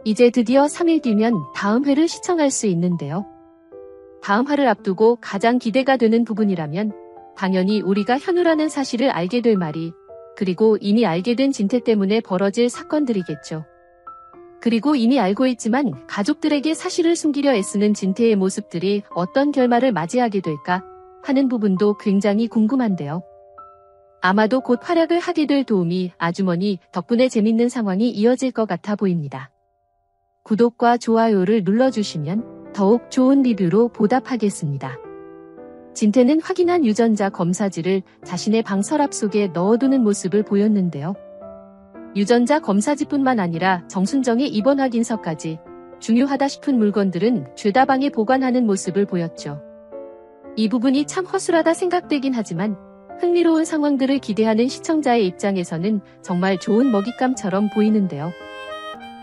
이제 드디어 3일 뒤면 다음 회를 시청할 수 있는데요. 다음 화를 앞두고 가장 기대가 되는 부분이라면 당연히 우리가 현우라는 사실을 알게 될 말이, 그리고 이미 알게 된 진태 때문에 벌어질 사건들이겠죠. 그리고 이미 알고 있지만 가족들에게 사실을 숨기려 애쓰는 진태의 모습들이 어떤 결말을 맞이하게 될까 하는 부분도 굉장히 궁금한데요. 아마도 곧 활약을 하게 될 도우미 아주머니 덕분에 재밌는 상황이 이어질 것 같아 보입니다. 구독과 좋아요를 눌러주시면 더욱 좋은 리뷰로 보답하겠습니다. 진태는 확인한 유전자 검사지를 자신의 방 서랍 속에 넣어두는 모습을 보였는데요. 유전자 검사지뿐만 아니라 정순정의 입원 확인서까지 중요하다 싶은 물건들은 죄다 방에 보관하는 모습을 보였죠. 이 부분이 참 허술하다 생각되긴 하지만 흥미로운 상황들을 기대하는 시청자의 입장에서는 정말 좋은 먹잇감처럼 보이는데요.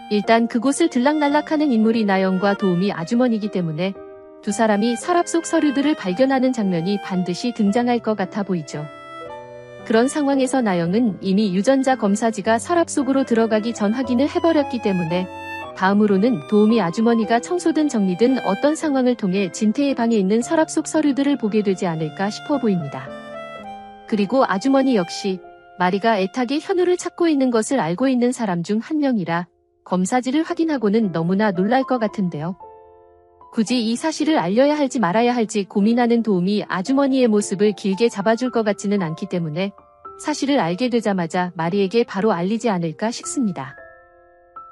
일단 그곳을 들락날락하는 인물이 나영과 도우미 아주머니이기 때문에 두 사람이 서랍 속 서류들을 발견하는 장면이 반드시 등장할 것 같아 보이죠. 그런 상황에서 나영은 이미 유전자 검사지가 서랍 속으로 들어가기 전 확인을 해버렸기 때문에 다음으로는 도우미 아주머니가 청소든 정리든 어떤 상황을 통해 진태의 방에 있는 서랍 속 서류들을 보게 되지 않을까 싶어 보입니다. 그리고 아주머니 역시 마리가 애타게 현우를 찾고 있는 것을 알고 있는 사람 중 한 명이라 검사지를 확인하고는 너무나 놀랄 것 같은데요. 굳이 이 사실을 알려야 할지 말아야 할지 고민하는 도우미 아주머니의 모습을 길게 잡아줄 것 같지는 않기 때문에 사실을 알게 되자마자 마리에게 바로 알리지 않을까 싶습니다.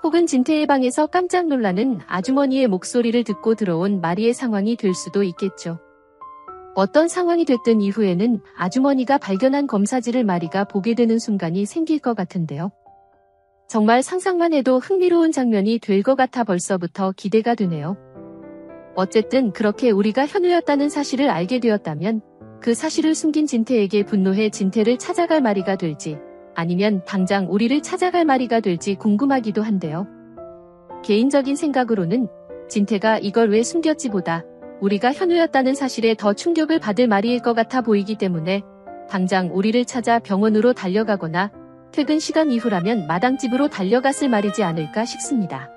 혹은 진태의 방에서 깜짝 놀라는 아주머니의 목소리를 듣고 들어온 마리의 상황이 될 수도 있겠죠. 어떤 상황이 됐든 이후에는 아주머니가 발견한 검사지를 마리가 보게 되는 순간이 생길 것 같은데요. 정말 상상만 해도 흥미로운 장면이 될 것 같아 벌써부터 기대가 되네요. 어쨌든 그렇게 우리가 현우였다는 사실을 알게 되었다면 그 사실을 숨긴 진태에게 분노해 진태를 찾아갈 마리가 될지 아니면 당장 우리를 찾아갈 마리가 될지 궁금하기도 한데요. 개인적인 생각으로는 진태가 이걸 왜 숨겼지보다 우리가 현우였다는 사실에 더 충격을 받을 마리일 것 같아 보이기 때문에 당장 우리를 찾아 병원으로 달려가거나 퇴근 시간 이후라면 마당집으로 달려갔을 말이지 않을까 싶습니다.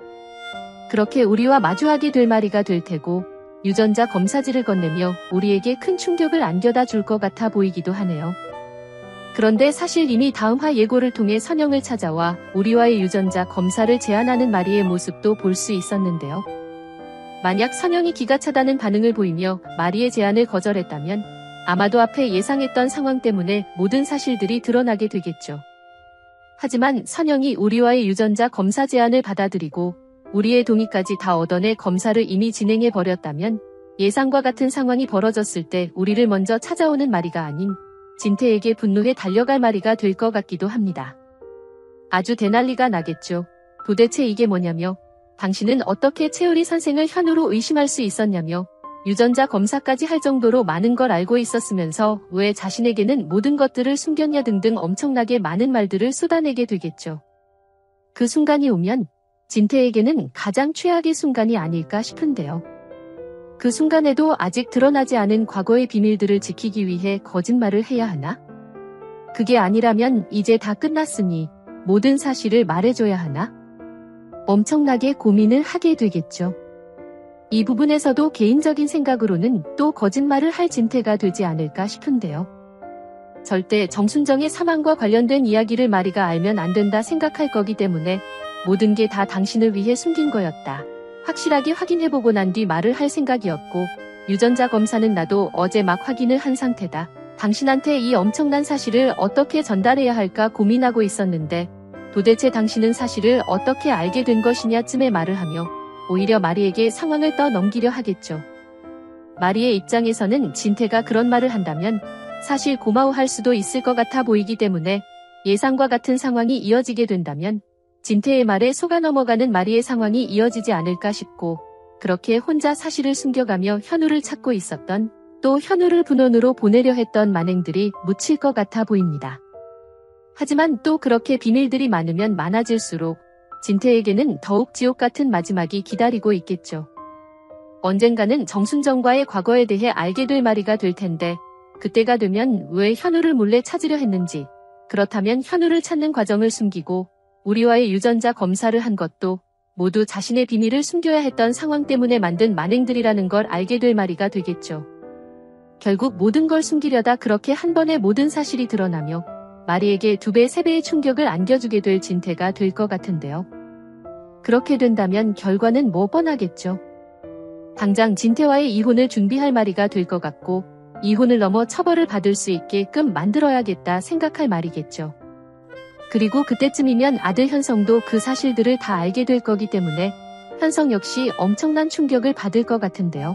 그렇게 우리와 마주하게 될 마리가 될 테고 유전자 검사지를 건네며 우리에게 큰 충격을 안겨다 줄 것 같아 보이기도 하네요. 그런데 사실 이미 다음화 예고를 통해 선영을 찾아와 우리와의 유전자 검사를 제안하는 마리의 모습도 볼 수 있었는데요. 만약 선영이 기가 차다는 반응을 보이며 마리의 제안을 거절했다면 아마도 앞에 예상했던 상황 때문에 모든 사실들이 드러나게 되겠죠. 하지만 선영이 우리와의 유전자 검사 제안을 받아들이고 우리의 동의까지 다 얻어내 검사를 이미 진행해버렸다면 예상과 같은 상황이 벌어졌을 때 우리를 먼저 찾아오는 마리가 아닌 진태에게 분노해 달려갈 마리가 될 것 같기도 합니다. 아주 대난리가 나겠죠. 도대체 이게 뭐냐며, 당신은 어떻게 채우리 선생을 현우로 의심할 수 있었냐며, 유전자 검사까지 할 정도로 많은 걸 알고 있었으면서 왜 자신에게는 모든 것들을 숨겼냐 등등 엄청나게 많은 말들을 쏟아내게 되겠죠. 그 순간이 오면 진태에게는 가장 최악의 순간이 아닐까 싶은데요. 그 순간에도 아직 드러나지 않은 과거의 비밀들을 지키기 위해 거짓말을 해야 하나? 그게 아니라면 이제 다 끝났으니 모든 사실을 말해줘야 하나? 엄청나게 고민을 하게 되겠죠. 이 부분에서도 개인적인 생각으로는 또 거짓말을 할 진태가 되지 않을까 싶은데요. 절대 정순정의 사망과 관련된 이야기를 마리가 알면 안 된다 생각할 거기 때문에 모든 게 다 당신을 위해 숨긴 거였다. 확실하게 확인해보고 난 뒤 말을 할 생각이었고 유전자 검사는 나도 어제 막 확인을 한 상태다. 당신한테 이 엄청난 사실을 어떻게 전달해야 할까 고민하고 있었는데 도대체 당신은 사실을 어떻게 알게 된 것이냐쯤에 말을 하며 오히려 마리에게 상황을 떠넘기려 하겠죠. 마리의 입장에서는 진태가 그런 말을 한다면 사실 고마워할 수도 있을 것 같아 보이기 때문에 예상과 같은 상황이 이어지게 된다면 진태의 말에 속아 넘어가는 마리의 상황이 이어지지 않을까 싶고 그렇게 혼자 사실을 숨겨가며 현우를 찾고 있었던 또 현우를 분원으로 보내려 했던 만행들이 묻힐 것 같아 보입니다. 하지만 또 그렇게 비밀들이 많으면 많아질수록 진태에게는 더욱 지옥 같은 마지막이 기다리고 있겠죠. 언젠가는 정순정과의 과거에 대해 알게 될 마리가 될 텐데 그때가 되면 왜 현우를 몰래 찾으려 했는지, 그렇다면 현우를 찾는 과정을 숨기고 우리와의 유전자 검사를 한 것도 모두 자신의 비밀을 숨겨야 했던 상황 때문에 만든 만행들이라는 걸 알게 될 마리가 되겠죠. 결국 모든 걸 숨기려다 그렇게 한 번에 모든 사실이 드러나며 마리에게 2배, 3배의 충격을 안겨주게 될 진태가 될 것 같은데요. 그렇게 된다면 결과는 뭐 뻔하겠죠. 당장 진태와의 이혼을 준비할 마리가 될 것 같고 이혼을 넘어 처벌을 받을 수 있게끔 만들어야겠다 생각할 말이겠죠. 그리고 그때쯤이면 아들 현성도 그 사실들을 다 알게 될 거기 때문에 현성 역시 엄청난 충격을 받을 것 같은데요.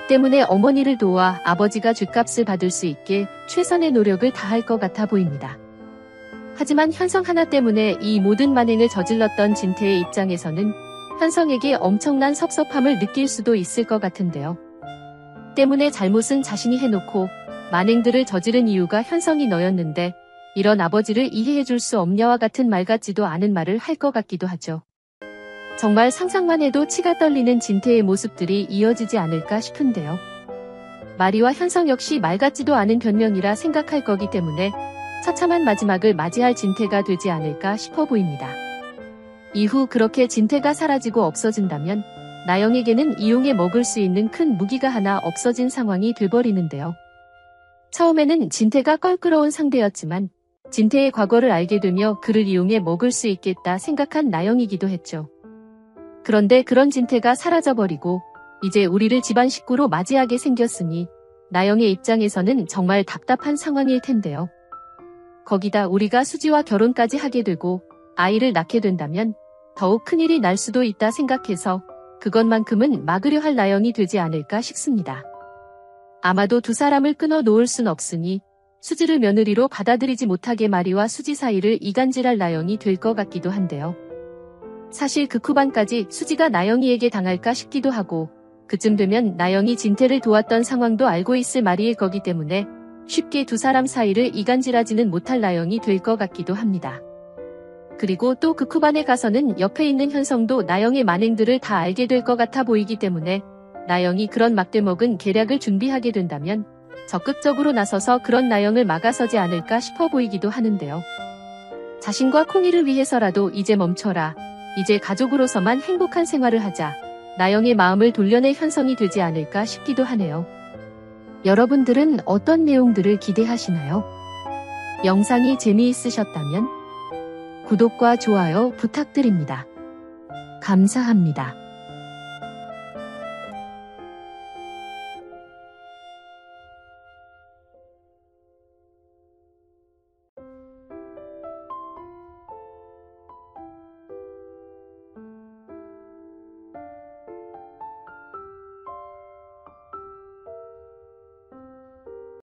때문에 어머니를 도와 아버지가 죗값을 받을 수 있게 최선의 노력을 다할 것 같아 보입니다. 하지만 현성 하나 때문에 이 모든 만행을 저질렀던 진태의 입장에서는 현성에게 엄청난 섭섭함을 느낄 수도 있을 것 같은데요. 때문에 잘못은 자신이 해놓고 만행들을 저지른 이유가 현성이 너였는데 이런 아버지를 이해해줄 수 없냐와 같은 말 같지도 않은 말을 할 것 같기도 하죠. 정말 상상만 해도 치가 떨리는 진태의 모습들이 이어지지 않을까 싶은데요. 마리와 현성 역시 말 같지도 않은 변명이라 생각할 거기 때문에 처참한 마지막을 맞이할 진태가 되지 않을까 싶어 보입니다. 이후 그렇게 진태가 사라지고 없어진다면 나영에게는 이용해 먹을 수 있는 큰 무기가 하나 없어진 상황이 돼버리는데요. 처음에는 진태가 껄끄러운 상대였지만 진태의 과거를 알게 되며 그를 이용해 먹을 수 있겠다 생각한 나영이기도 했죠. 그런데 그런 진태가 사라져버리고 이제 우리를 집안 식구로 맞이하게 생겼으니 나영의 입장에서는 정말 답답한 상황일 텐데요. 거기다 우리가 수지와 결혼까지 하게 되고 아이를 낳게 된다면 더욱 큰일이 날 수도 있다 생각해서 그것만큼은 막으려 할 나영이 되지 않을까 싶습니다. 아마도 2사람을 끊어 놓을 순 없으니 수지를 며느리로 받아들이지 못하게 마리와 수지 사이를 이간질할 나영이 될 것 같기도 한데요. 사실 그 후반까지 수지가 나영이에게 당할까 싶기도 하고 그쯤 되면 나영이 진태를 도왔던 상황도 알고 있을 마리일 거기 때문에 쉽게 2사람 사이를 이간질하지는 못할 나영이 될 것 같기도 합니다. 그리고 또 그 후반에 가서는 옆에 있는 현성도 나영의 만행들을 다 알게 될 것 같아 보이기 때문에 나영이 그런 막대먹은 계략을 준비하게 된다면 적극적으로 나서서 그런 나영을 막아서지 않을까 싶어 보이기도 하는데요. 자신과 콩이를 위해서라도 이제 멈춰라. 이제 가족으로서만 행복한 생활을 하자. 나영의 마음을 돌려낼 현성이 되지 않을까 싶기도 하네요. 여러분들은 어떤 내용들을 기대하시나요? 영상이 재미있으셨다면 구독과 좋아요 부탁드립니다. 감사합니다.